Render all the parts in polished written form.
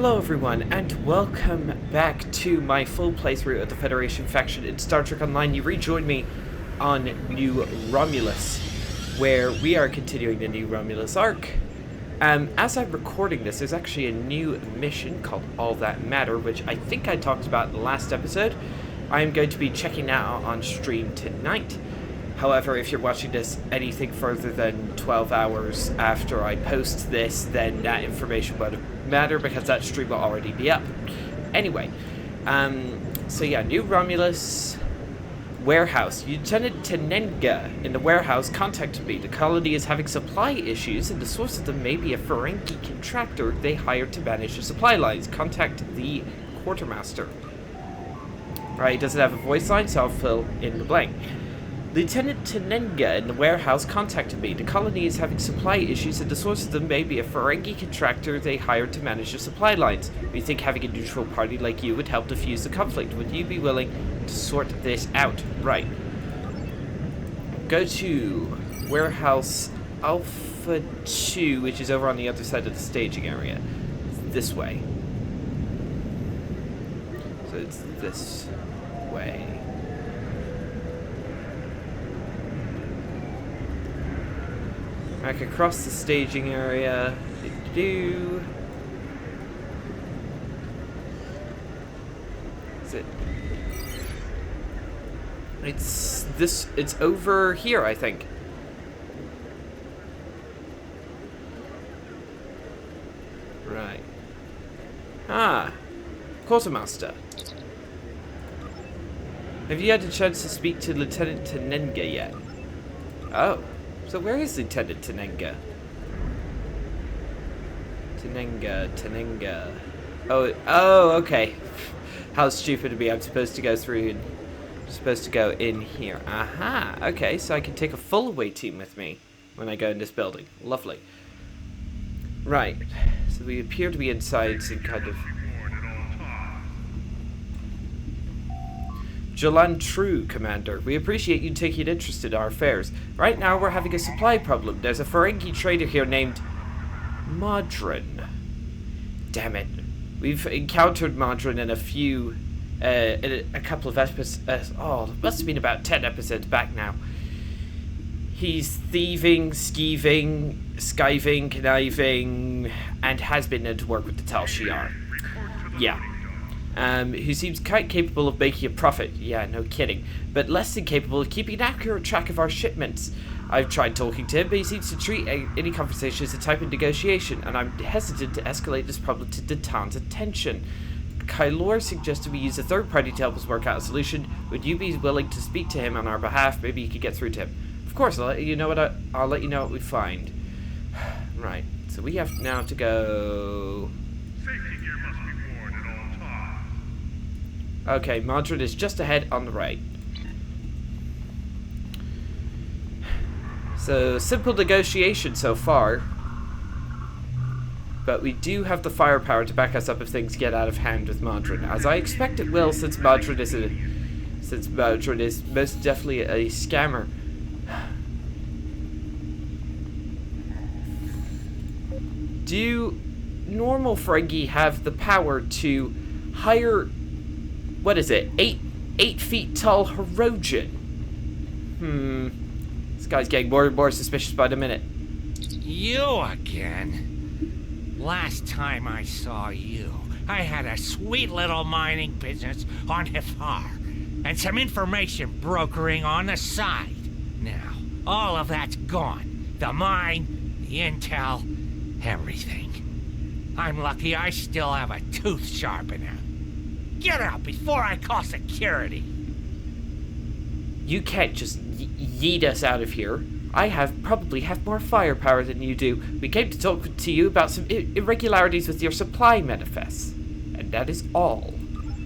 Hello everyone, and welcome back to my full playthrough of the Federation faction in Star Trek Online. You rejoined me on New Romulus, where we are continuing the New Romulus arc. As I'm recording this, there's actually a new mission called All That Matter, which I think I talked about in the last episode. I am going to be checking that out on stream tonight. However, if you're watching this anything further than 12 hours after I post this, then that information won't matter because that stream will already be up. Anyway, so yeah, New Romulus warehouse. Lieutenant Tenenga in the warehouse contacted me. The colony is having supply issues, and the source of them may be a Ferengi contractor they hired to manage the supply lines. Contact the quartermaster. Right, it doesn't have a voice line, so I'll fill in the blank. Lieutenant Tenenga in the warehouse contacted me. The colony is having supply issues, and the source of them may be a Ferengi contractor they hired to manage the supply lines. We think having a neutral party like you would help defuse the conflict. Would you be willing to sort this out? Right. Go to Warehouse Alpha 2, which is over on the other side of the staging area. It's this way. So it's this way. Back across the staging area. Is it? It's over here, I think. Right. Ah, Quartermaster. Have you had a chance to speak to Lieutenant Tenenga yet? Oh. So where is Lieutenant Tenenga? Tenenga. Oh, okay. How stupid of me. I'm supposed to go through and supposed to go in here. Aha. Okay, so I can take a full away team with me when I go in this building. Lovely. Right. So we appear to be inside some kind of Jalan True, Commander. We appreciate you taking an interest in our affairs. Right now, we're having a supply problem. There's a Ferengi trader here named Modron. Damn it. We've encountered Modron in a couple of episodes. It must have been about 10 episodes back now. He's thieving, skeeving, skiving, conniving, and has been known to work with the Tal Shiar. Yeah. Who seems quite capable of making a profit. Yeah, no kidding. But less than capable of keeping an accurate track of our shipments. I've tried talking to him, but he seems to treat any conversation as a type of negotiation, and I'm hesitant to escalate this problem to Datan's attention. Kylor suggested we use a third party to help us work out a solution. Would you be willing to speak to him on our behalf? Maybe you could get through to him. Of course, I'll let you know what we find. Right, so we have now to go. Okay, Modron is just ahead on the right. So, simple negotiation so far. But we do have the firepower to back us up if things get out of hand with Modron. As I expect it will, since Modron is most definitely a scammer. Do normal Ferengi have the power to hire... What is it? 8 feet tall Hirogen. This guy's getting more and more suspicious by the minute. You again? Last time I saw you, I had a sweet little mining business on Hifar, and some information brokering on the side. Now, all of that's gone. The mine, the intel, everything. I'm lucky I still have a tooth sharpener. Get out before I call security! You can't just yeet us out of here. I probably have more firepower than you do. We came to talk to you about some irregularities with your supply manifests. And that is all.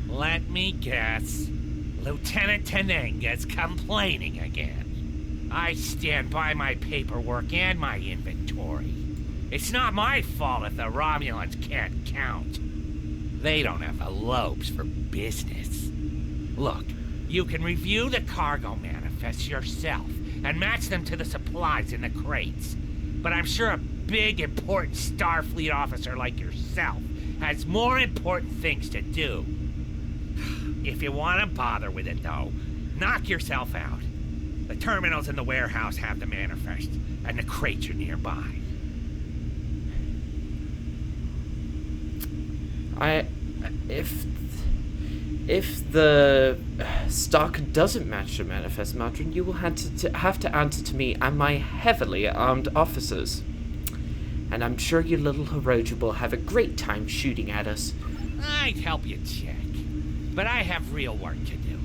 Let me guess. Lieutenant Tenenga's complaining again. I stand by my paperwork and my inventory. It's not my fault if the Romulans can't count. They don't have the lobes for business. Look, you can review the cargo manifests yourself and match them to the supplies in the crates. But I'm sure a big, important Starfleet officer like yourself has more important things to do. If you want to bother with it, though, knock yourself out. The terminals in the warehouse have the manifest, and the crates are nearby. If the stock doesn't match the manifest, Madron, you will have to answer to me and my heavily armed officers. And I'm sure your little Hiroji will have a great time shooting at us. I'd help you check, but I have real work to do.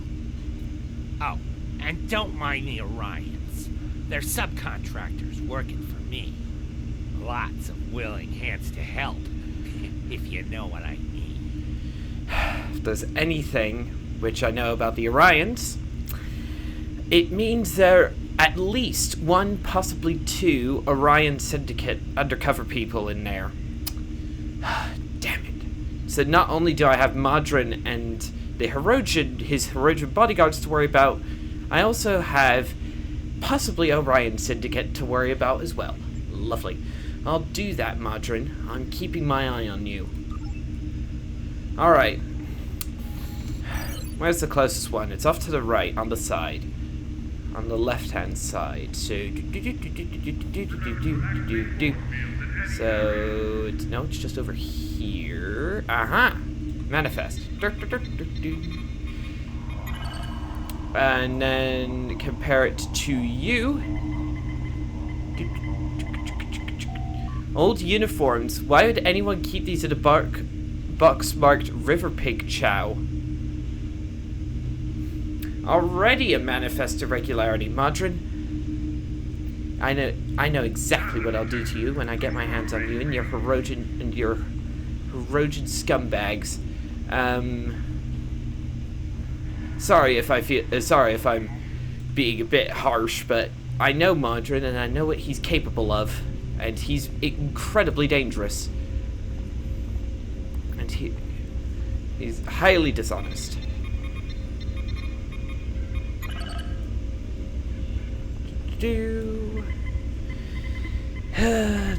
Oh, and don't mind the Orions. They're subcontractors working for me. Lots of willing hands to help, if you know what I mean. If there's anything which I know about the Orions, it means there are at least one, possibly two Orion Syndicate undercover people in there. Damn it. So not only do I have Madron and his Hirogen bodyguards to worry about, I also have possibly Orion Syndicate to worry about as well. Lovely. I'll do that, Madron. I'm keeping my eye on you. Alright. Where's the closest one? It's off to the right, on the side. On the left-hand side. So, it's just over here. Aha! Manifest. And then compare it to you. Old uniforms. Why would anyone keep these in a box marked River Pig Chow? Already a manifest irregularity, Madron. I know exactly what I'll do to you when I get my hands on you and your Hirogen scumbags. Sorry if I'm being a bit harsh, but I know Madron and I know what he's capable of, and he's incredibly dangerous. And he's highly dishonest.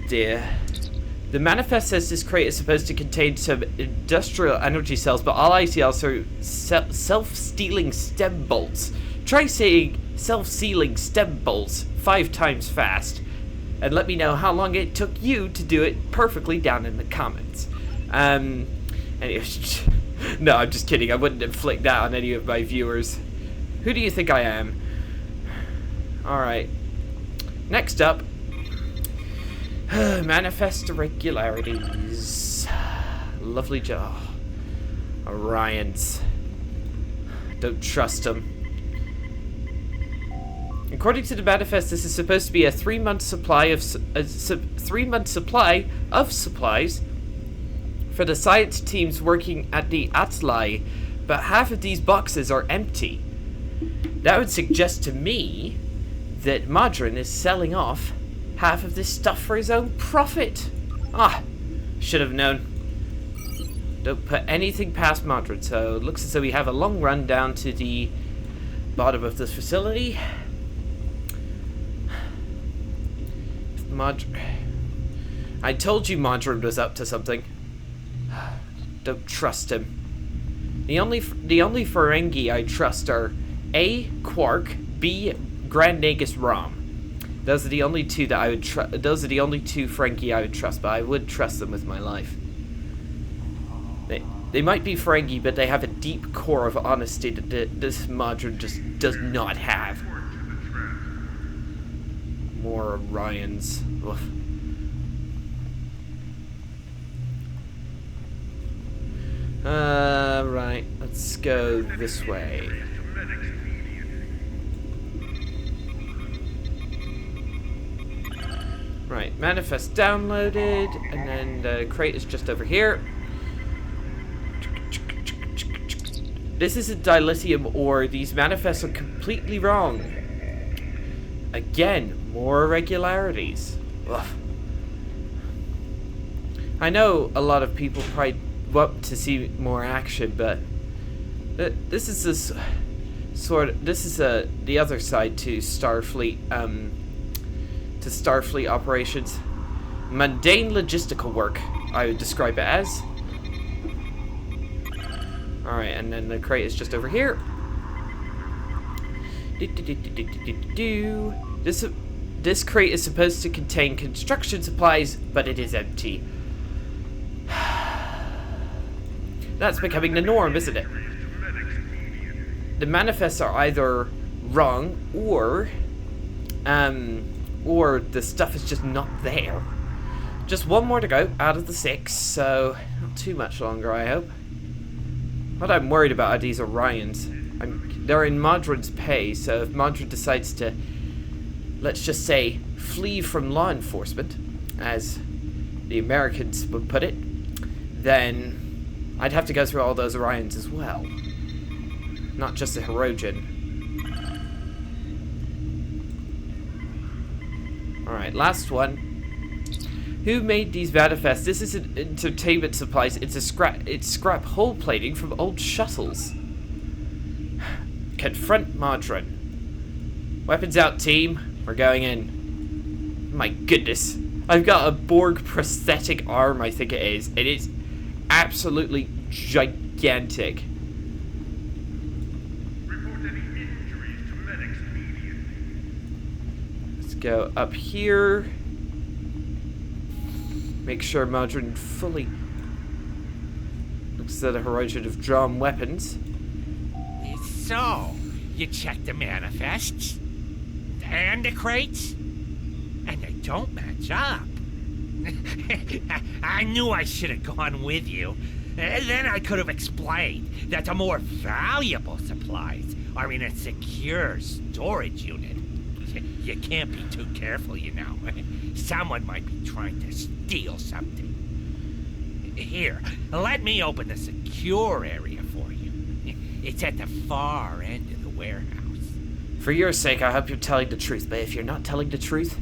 Dear. The manifest says this crate is supposed to contain some industrial energy cells, but all I see are self-stealing stem bolts. Try saying self-sealing stem bolts 5 times fast, and let me know how long it took you to do it perfectly down in the comments. Anyway, no, I'm just kidding. I wouldn't inflict that on any of my viewers. Who do you think I am? Alright. Next up. Manifest irregularities. Lovely jaw. Orions. Don't trust them. According to the manifest, this is supposed to be a 3-month supply of supplies for the science teams working at the Atlai, but half of these boxes are empty. That would suggest to me that Madron is selling off half of this stuff for his own profit. Should have known. Don't put anything past Madron, so it looks as though we have a long run down to the bottom of this facility. I told you Madron was up to something. Don't trust him. The only Ferengi I trust are A. Quark, B. Grand Nagus Rom. Those are the only two that I would those are the only two Ferengi I would trust, but I would trust them with my life. They might be Ferengi, but they have a deep core of honesty that this Madron just does not have. More Orions. Ugh. Right, let's go this way. Right, manifest downloaded, and then the crate is just over here. This is a dilithium ore. These manifests are completely wrong. Again, more irregularities. Ugh. I know a lot of people probably want to see more action, but this is the other side to Starfleet. To Starfleet operations. Mundane logistical work, I would describe it as. Alright, and then the crate is just over here. This crate is supposed to contain construction supplies, but it is empty. That's becoming the norm, isn't it? The manifests are either wrong, or the stuff is just not there. Just one more to go out of the 6, so not too much longer, I hope. What I'm worried about are these Orions. They're in Modron's pay, so if Modron decides to, let's just say, flee from law enforcement, as the Americans would put it, then I'd have to go through all those Orions as well. Not just the Hirogen. Alright, last one. Who made these manifests? This isn't entertainment supplies, it's scrap hull plating from old shuttles. Confront Modron. Weapons out, team. We're going in. My goodness. I've got a Borg prosthetic arm, I think it is. It is absolutely gigantic. Report any injuries to medics immediately. Let's go up here. Make sure Modron fully looks at a Hirogen of drawn weapons. So, you checked the manifests and the crates, and they don't match up. I knew I should have gone with you. Then I could have explained that the more valuable supplies are in a secure storage unit. You can't be too careful, you know. Someone might be trying to steal something. Here, let me open the secure area for you. It's at the far end of the warehouse. For your sake, I hope you're telling the truth, but if you're not telling the truth,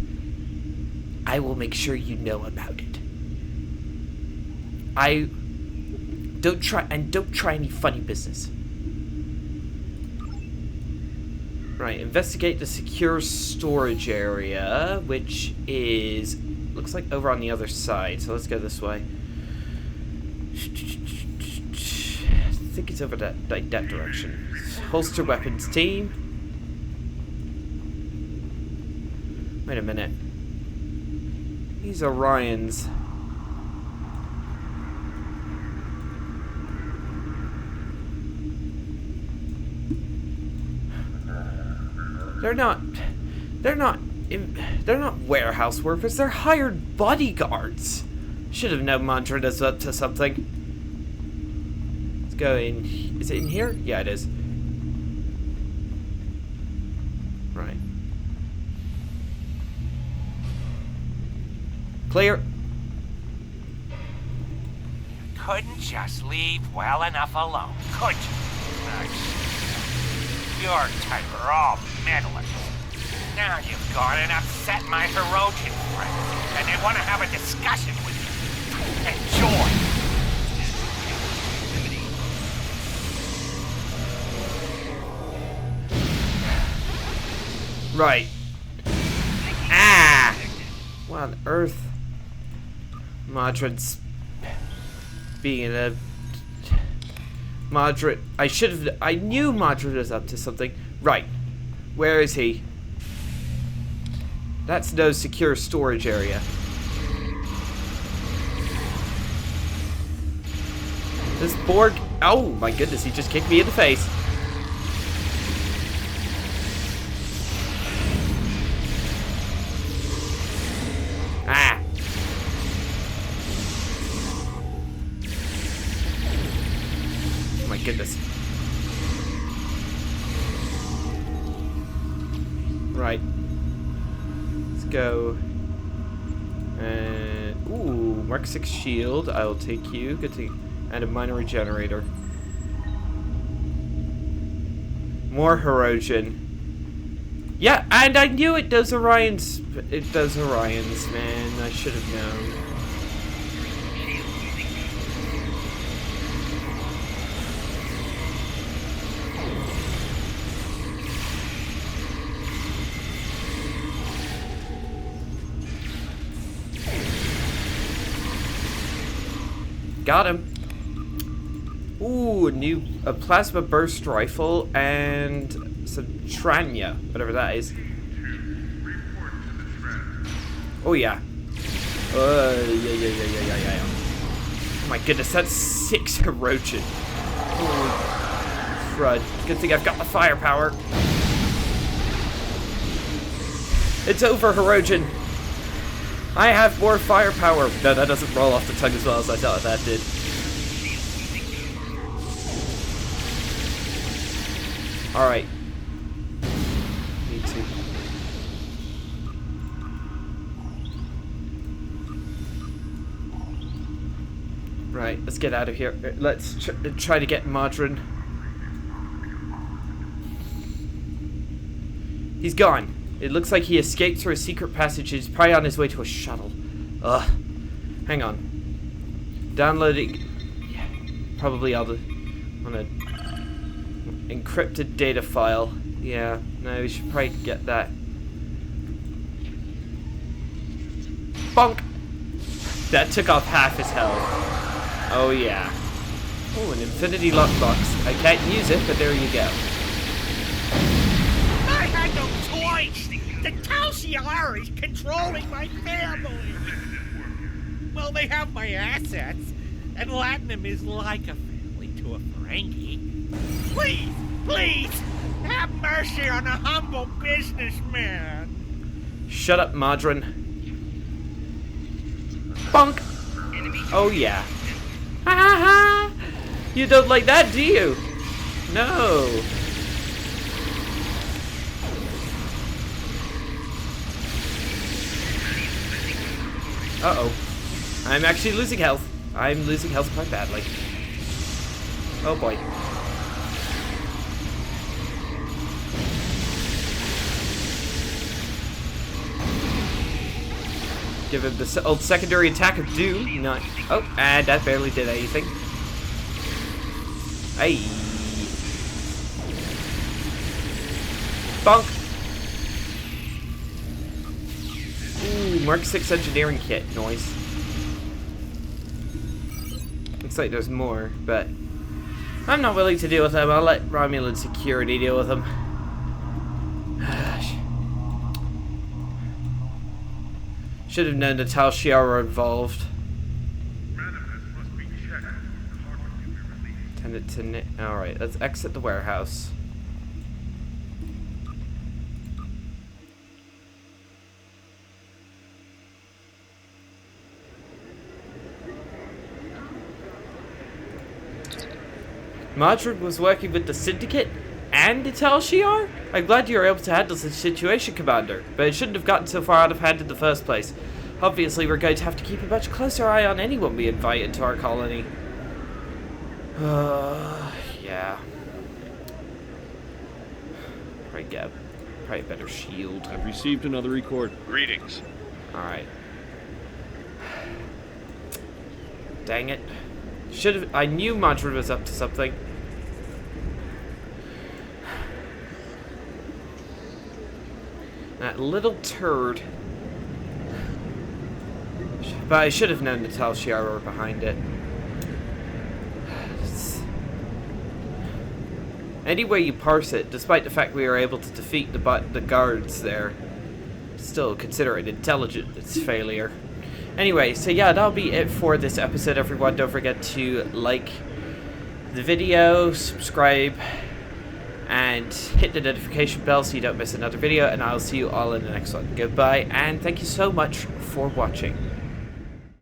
I will make sure you know about it. Don't try any funny business. Right, investigate the secure storage area, which is looks like over on the other side. So let's go this way. I think it's over that direction. Holster weapons team. Wait a minute. These Orions. They're not warehouse workers. They're hired bodyguards. Should have known Modron is up to something. Let's go in. Is it in here? Yeah, it is. Right. Clear. Couldn't just leave well enough alone, could you? Your type are all meddlers. Now you've gone and upset my Hirogen friends, and they want to have a discussion with you. Enjoy. Right. Ah! What on earth? Modron's being a... Modron... I knew Modron was up to something. Right. Where is he? That's no secure storage area. This Borg... Oh my goodness, he just kicked me in the face. Ah! Oh my goodness. Right. Let's go. Ooh, Mark 6 shield. I'll take you. Good thing. And a minor regenerator. More Hirogen. Yeah, and I knew it does Orions. It does Orions, man. I should have known. Got him. Ooh, a plasma burst rifle and some Tranya, whatever that is. Oh yeah. Yeah. Oh my goodness, that's 6 Hirogen. Holy crud. Good thing I've got the firepower. It's over, Hirogen. I have more firepower. No, that doesn't roll off the tongue as well as I thought that did. Alright. Me too. Right, let's get out of here. Let's try to get Modron. He's gone. It looks like he escaped through a secret passage. He's probably on his way to a shuttle. Ugh. Hang on. Downloading. Yeah, probably on a encrypted data file. Yeah, no, we should probably get that. Bonk! That took off half his health. Oh yeah. Oh, an infinity lockbox. I can't use it, but there you go. I had no choice. The Talciar is controlling my family. Well, they have my assets, and Latinum is like a family to a Ferengi. Please, have mercy on a humble businessman. Shut up, Modron. Bonk! Oh yeah. Ha ha ha! You don't like that, do you? No. Uh-oh. I'm actually losing health. I'm losing health quite badly. Oh boy. Give him the old secondary attack of doom. Not. Oh, and that barely did anything. Hey. Bonk. Ooh, Mark 6 engineering kit. Noise. Looks like there's more, but I'm not willing to deal with them. I'll let Romulan security deal with them. Should have known the Tal Shiar were involved. Manifest must be checked. Cargo can be released. Alright, let's exit the warehouse. Modron was working with the Syndicate and the Tal Shiar? I'm glad you were able to handle the situation, Commander, but it shouldn't have gotten so far out of hand in the first place. Obviously, we're going to have to keep a much closer eye on anyone we invite into our colony. Yeah. Probably better shield. I've received another record. Greetings. Alright. Dang it. I knew Modron was up to something. That little turd. But I should have known the Tal Shiar were behind it. Any way you parse it, despite the fact we were able to defeat the guards there, still consider it intelligent, its failure. Anyway, so yeah, that'll be it for this episode, everyone. Don't forget to like the video, subscribe, and hit the notification bell so you don't miss another video, and I'll see you all in the next one. Goodbye, and thank you so much for watching.